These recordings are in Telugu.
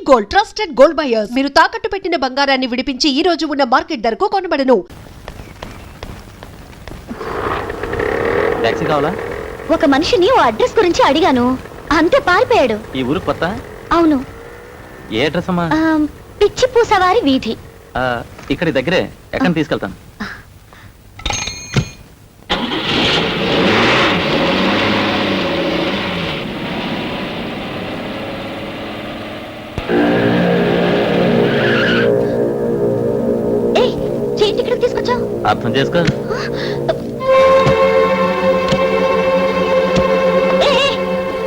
Gold trusted gold buyers. మీరు తాకట్టు పెట్టిన బంగారాన్ని విడిపించి ఈ రోజు ఉన్న మార్కెట్ ధరకు కొనబడను. టాక్సీ కావాలా? ఒక మనిషిని ఓ అడ్రస్ గురించి అడిగాను, అంతే పారిపోయాడు. ఈ ఊరు కొత్త? అవును. ఏ అడ్రస్ అమ్మా? పిచ్చి పూసవారి వీధి. ఇక్కడి దగ్గరే, ఎక్కడ తీసుకెళ్తాను. అర్థం చేసుకో.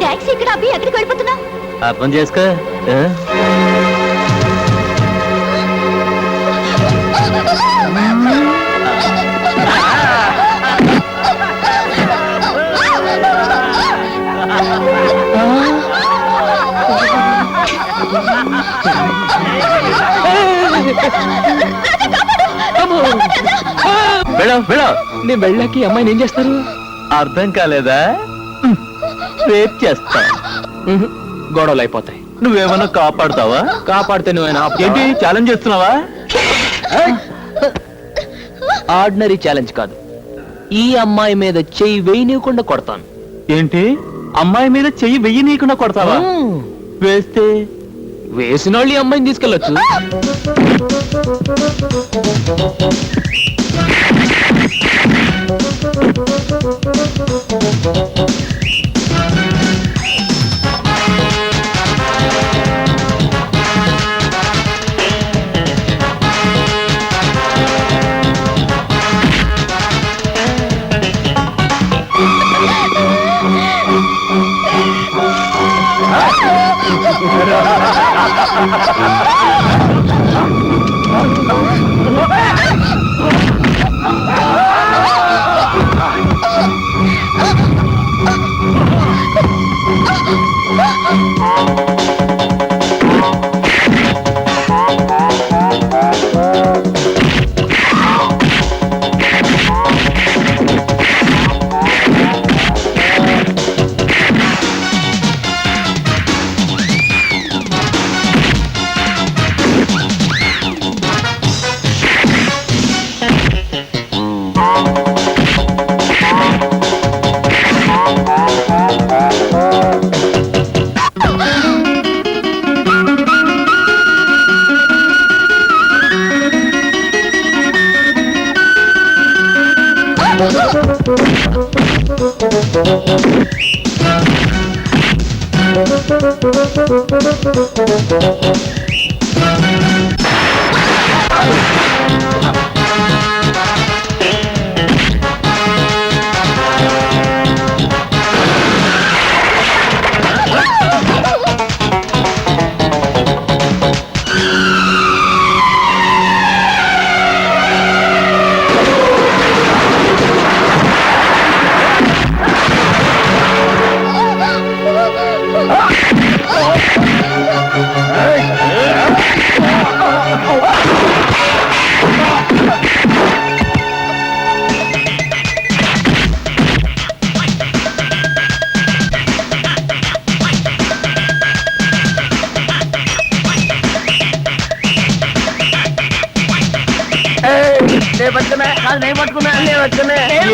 టాక్సీ ఇక్కడ అబ్బి ఎక్కడికి వెళ్ళిపోతున్నా? అర్థం చేసుకో. నేను వెళ్ళాకి అమ్మాయిని ఏం చేస్తారు? అర్థం కాలేదా? రేప్ చేస్తా. గొడవలు అయిపోతాయి. నువ్వేమన్నా కాపాడుతావా? కాపాడితే నువ్వేనా? ఏంటి ఛాలెంజ్ చేస్తున్నావా? ఆర్డినరీ ఛాలెంజ్ కాదు, ఈ అమ్మాయి మీద చెయ్యి వేయనీయకుండా కొడతాను. ఏంటి అమ్మాయి మీద చెయ్యి వెయ్యనీయకుండా కొడతావా? వేస్తే వేసిన వాళ్ళు ఈ అమ్మాయిని తీసుకెళ్ళొచ్చు.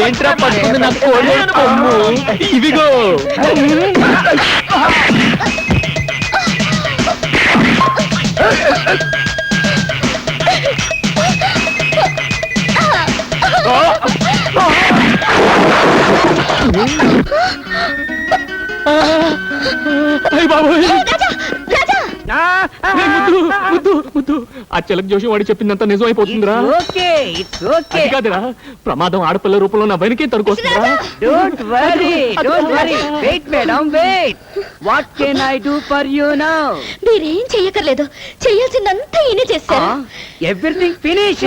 ఏంట్రా పట్టుకుంది నా కోడి కొమ్ము? ఇదిగో ఆ చిలక జోషి వాడి చెప్పిందంతా నిజం అయిపోతుందిరా. కాదురా, ప్రమాదం ఆడపిల్ల రూపంలో నా వెనకే తరుకొస్తుందిరా. Don't worry. Wait, madam, wait. What can I do for you now? మీరేం చెయ్యకర్లేదు, చెయ్యాల్సిందంతా ఈయనే చేశారు. Everything finished.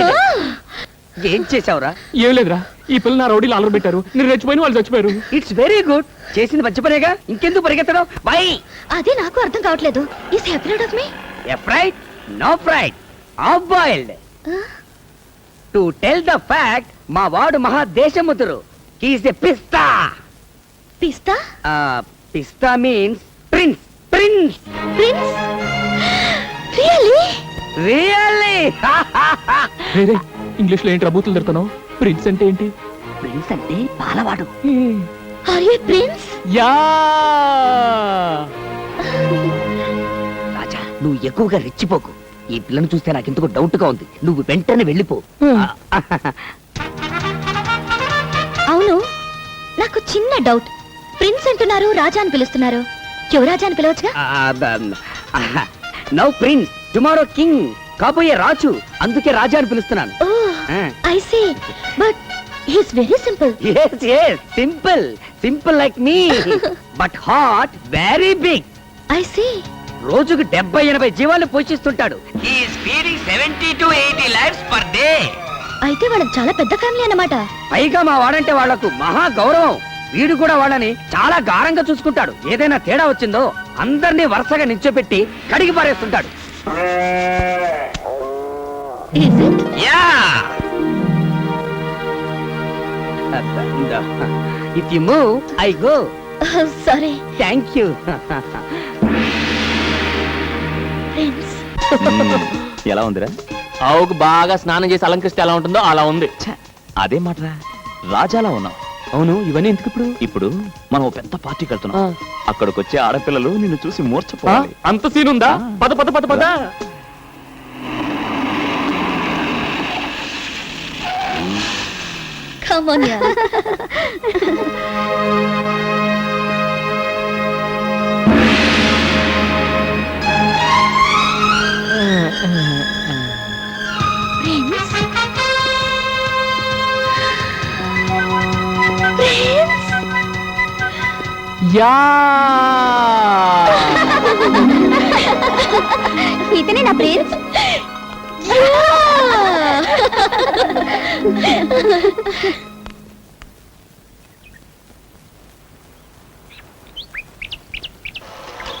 ఏం చేసావురా? ఏం లేదురా, ఈ పిల్ల నా రౌడీలు అలర పెట్టారు, నేను రెచ్చిపోయిన వాళ్ళు చచ్చిపోయారు. It's very good. చేసింది మంచి పనేగా, ఇంకెందుకు పరిగెత్తడం? వై? అదే నాకు అర్థం కావట్లేదు. Is he afraid of me? Afraid? No fright. Half boiled. To tell the fact, మా వాడు మహాదేశముతురు. He is a pista. పిస్తా? Pista means prince. Prince. Prince? Really రే ఇంగ్లీష్ లో ఏంటి రబూతులు తిడతాను? ప్రిన్స్ అంటే ఏంటి? ప్రిన్స్ అంటే పాలవాడు. Are you prince? యా రాజా, నువ్వు ఎక్కువగా రెచ్చిపోకు. ఈ పిల్లను చూస్తే నాకు ఎందుకు డౌట్ గా ఉంది. నువ్వు వెంటనే వెళ్ళిపో. అవును, నాకు చిన్న డౌట్. ప్రిన్స్ అంటున్నారు, రాజా అని పిలుస్తున్నారు. యువరాజా అని పిలవచ్చుగా? నౌ ప్రిన్స్, టుమారో కింగ్, కాబోయే రాజు. అందుకే రాజా అని పిలుస్తున్నాను. I see, but he's very simple. yes yes simple simple like me but heart very big. I see. రోజుకు 70-80 జీవాలు పోషిస్తుంటాడు. he is feeding 70 to 80 lives per day. అయితే వాళ్ళకి చాలా పెద్ద ఫ్యామిలీ అన్నమాట. పైగా మా వాడంటే వాళ్లకు మహా గౌరవం. వీడు కూడా వాళ్ళని చాలా గారంగా చూసుకుంటాడు. ఏదైనా తేడా వచ్చిందో అందరినీ వరుసగా నిల్చోపెట్టి కడిగి పారేస్తుంటాడు. Is it? Yeah if you move I go. Sorry thank you. Prince. ఎలా ఉందిరా? ఆవుకు బాగా స్నానం చేసి అలంకరిస్తే ఎలా ఉంటుందో అలా ఉంది. అదే మాటరా, రాజాలా ఉన్నావు. అవును, ఇవన్నీ ఎందుకు ఇప్పుడు? ఇప్పుడు మనం ఓ పెద్ద పార్టీకి వెళ్తున్నాం. అక్కడికి వచ్చే ఆడపిల్లలు నిన్ను చూసి మూర్చపోవాలి. అంత సీన్ ఉందా? పద పద పద పద. Come on, yeah. Prince? Prince? Yeah ఇతనే నా ప్రిన్స్?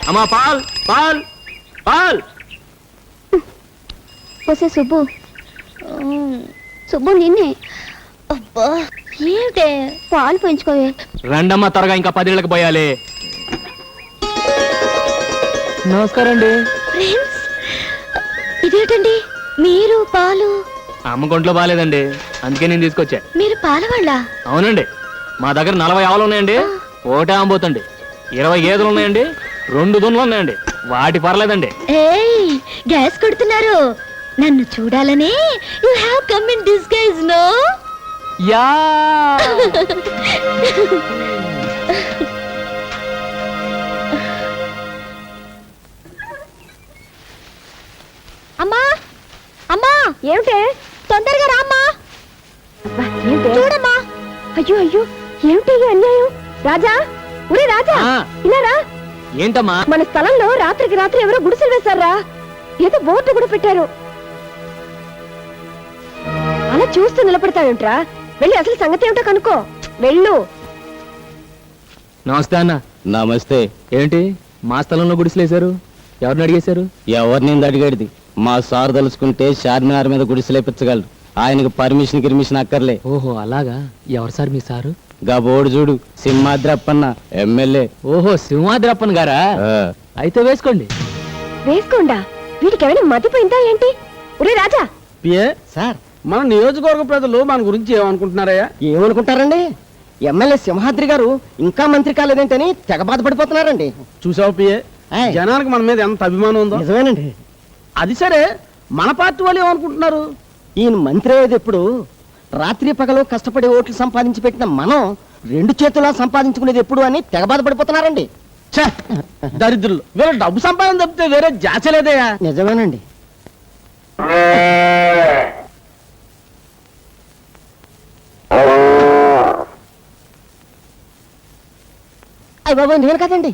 అమ్మా పాల్ పాల్ పాల్. వసే సుబ్బు. సుబ్బు నిన్నే. అబ్బా ఏమిటే పాలు పెంచుకోవే. రండమ్మా త్వరగా, ఇంకా 10 ఏళ్ళకి పోయాలి. నమస్కారం అండి. ప్రిన్స్, ఇదేంటండి మీరు పాలు? అమ్మ కొంట్లో బాగాలేదండి, అందుకే నేను తీసుకొచ్చా. మీరు పాలవాళ్ళ? అవునండి, మా దగ్గర 40 ఆవులు ఉన్నాయండి, ఒకటే అమ్మబోతండి. 20 గేదెలు ఉన్నాయండి, 2 దున్నులు ఉన్నాయండి, వాటి పర్లేదండి. ఏయ్, గ్యాస్ కొడుతున్నారు. నన్ను చూడాలని you have come in disguise, no? Yeah అమ్మా అమ్మా, ఏమిటే? తొందరగా రామ్మా. చూడమ్మా. అయ్యో అయ్యో, ఏమిటి ఈ అన్యాయం? రాజా, ఒరే రాజా, ఆ. ఇలా రా. ఏంటమ్మా? మన స్థలంలో రాత్రికి రాత్రి ఎవరో గుడిసెలు వేశారా? ఏదో బోర్డు కూడా పెట్టారు. అలా చూస్తూ నిలబడతాడంట్రా. వెళ్ళి అసలు సంగతి ఏమిటో కనుక్కో. వెళ్ళు. నమస్తే అన్న. నమస్తే. ఏంటి మా స్థలంలో గుడిసెలేశారు? ఎవరిని అడిగేశారు? ఎవరిని అడిగేది? మా సార్ తలుచుకుంటే చార్మినార్ మీద గుడిసెలేపించగలరు. ఆయనకు పర్మిషన్ గిర్మిషన్ అక్కర్లే. ఓహో అలాగా. ఎవరు సార్ మీ సారు? గా బోర్డు చూడు, సింహాద్రప్పన్న ఎమ్మెల్యే. ఓహో సింహాద్రప్పన్ గారా? అయితే వేసుకోండి. వేసుకోండా? వీటికి ఏమైనా మతిపోయిందా ఏంటి? ఒరే రాజా. పిఏ సార్, మన నియోజకవర్గ ప్రజలు మన గురించి ఏమనుకుంటున్నారయ్యా? ఏమనుకుంటారండి? ఎమ్మెల్యే సింహాద్రి గారు ఇంకా మంత్రి కాలేదేంటని తెగ బాధపడిపోతున్నారండి. చూసావు పిఏ, ఏయ్. జనానికి మన మీద ఎంత అభిమానం ఉందో. నిజమేనండి. అది సరే, మన పార్టీ వాళ్ళు ఏమనుకుంటున్నారు? ఈయన మంత్రి అయ్యేది ఎప్పుడు? రాత్రి పగలు కష్టపడి ఓట్లు సంపాదించి పెట్టిన మనం 2 చేతులా సంపాదించుకునేది ఎప్పుడు అని తెగ బాధపడిపోతున్నారండి. ఛే, దరిద్రులు. వీళ్ళ డబ్బు సంపాదన తప్పితే వేరే జాచ లేదయ్యా. నిజమేనండి. అయ్య బాబు, నేను కదండి.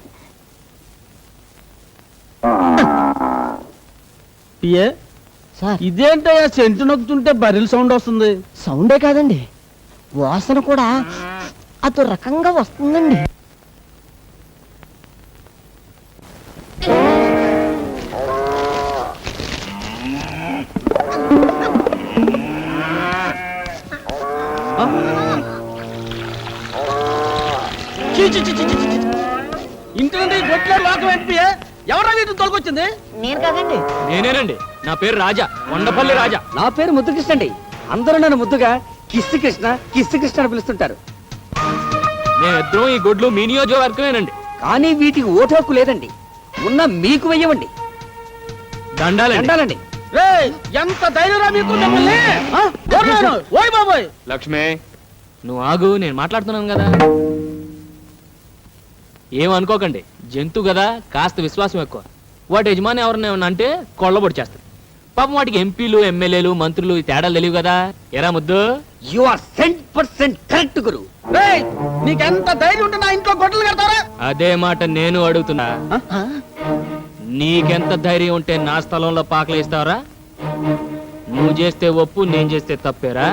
పిఏ సార్, ఇదేంటయ్యా, సెంటు నొక్కుతుంటే బరిల్ సౌండ్ వస్తుంది. సౌండే కాదండి, వాసన కూడా అదో రకంగా వస్తుందండి. ఇంటి నుండి గొట్లో లోకం ఏంటి పిఏ? ఎవరా వీటిని తొలగొచ్చింది? నేను కాదండి. నేనేనండి. నా పేరు రాజా, కొండపల్లి రాజా. నా పేరు ముద్దుకృష్ణ అండి. అందరూ నన్ను ముద్దుగా కిస్సు కృష్ణ అని పిలుస్తుంటారు. మేమిద్దరం ఈ గొడ్లు మీ నియోజకవర్గమేనండి. కానీ వీటికి ఓటు హక్కు లేదండి. ఉన్న మీకు వెయ్యవండి. దండాలండి. దండాలండి. రేయ్, ఎంత ధైర్యరా మీకు మిమ్మల్ని? ఆ? ఎవరు? ఓయ్ బాబోయ్. లక్ష్మి, నువ్వు ఆగు, నేను మాట్లాడుతున్నాను కదా. ఏమనుకోకండి, జంతు కదా, కాస్త విశ్వాసం ఎక్కువ. వాటి యజమాని ఎవరన్నా ఏమన్నా అంటే కొళ్ళబొడి చేస్తారు. పాపం వాటికి ఎంపీలు, ఎమ్మెల్యేలు, మంత్రులు ఈ తేడాలు తెలియవు కదా. ఎరా ముద్దు, యు ఆర్ 100% కరెక్ట్ గురు. రేయ్, నీకెంత ధైర్యం ఉంటే నా ఇంట్లో గొడ్డలు కడతారా? అదే మాట నేను అడుగుతున్నా. నీకెంత ధైర్యం ఉంటే నా స్థలంలో పాకలేస్తావరా? నువ్వు చేస్తే ఒప్పు, నేను చేస్తే తప్పేరా?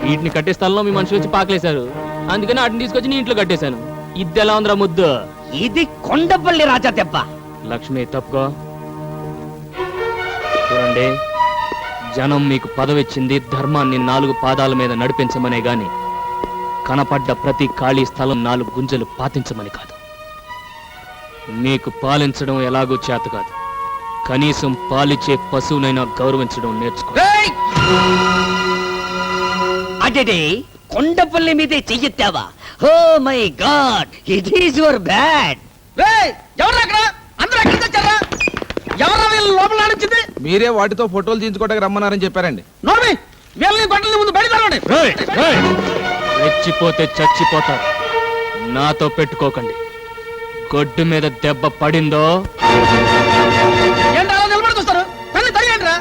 వీటిని కట్టే స్థలంలో మీ మనుషులు వచ్చి పాకలేశారు, అందుకని వాటిని తీసుకొచ్చి నీ ఇంట్లో కట్టేశాను. ఇది ఎలా ఉందిరా ముద్దు? ఇది కొండపల్లి రాజా దెబ్బ. లక్ష్మి, తప్పుకో. చూడండి, జనం మీకు పదవిచ్చింది ధర్మాన్ని 4 పాదాల మీద నడిపించమనే గాని కనపడ్డ ప్రతి ఖాళీ స్థలం 4 గుంజలు పాతించమని కాదు. మీకు పాలించడం ఎలాగో చేత కాదు, కనీసం పాలిచ్చే పశువునైనా గౌరవించడం నేర్చుకో. అదే కొండపల్లి మీదే చెయ్యెత్తావా? Oh my god, it is your bad. రేయ్, ఎవరు అక్కడ? అందరూ ఎక్కడికి వచ్చారా? ఎవరా వీళ్ళు లోపల నడిచింది? మీరే వాటితో ఫోటోలు తీయించుకోవడానికి రమ్మన్నారని చెప్పారండి. నోర్మి, వీళ్ళని గొడ్డలి ముందు బయలుదేరండి. రెచ్చిపోతే చచ్చిపోతారు. నాతో పెట్టుకోకండి. గొడ్డు మీద దెబ్బ పడిందో ఏంటి అలా నిలబడి చూస్తారు? తల్లి తల్లిరా.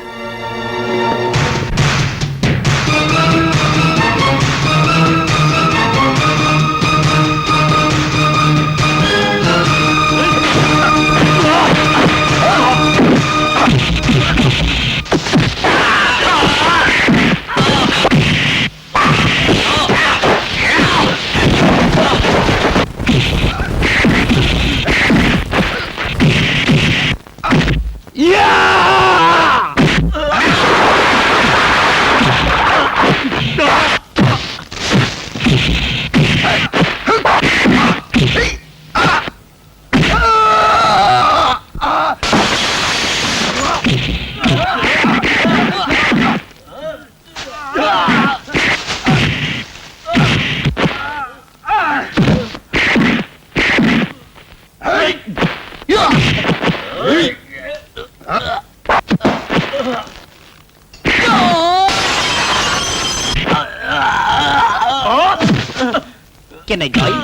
Can I join?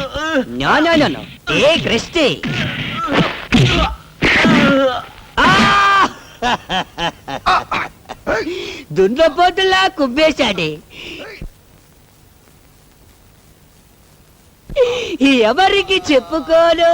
No. Take rest. దున్నపోతులా కుబ్బేశాడే. ఎవరికి చెప్పుకోను.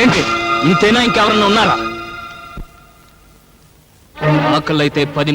ఏంటి, ఇంతేనా? ఇంకెవరన్నా ఉన్నారా? ఆకలైతే 10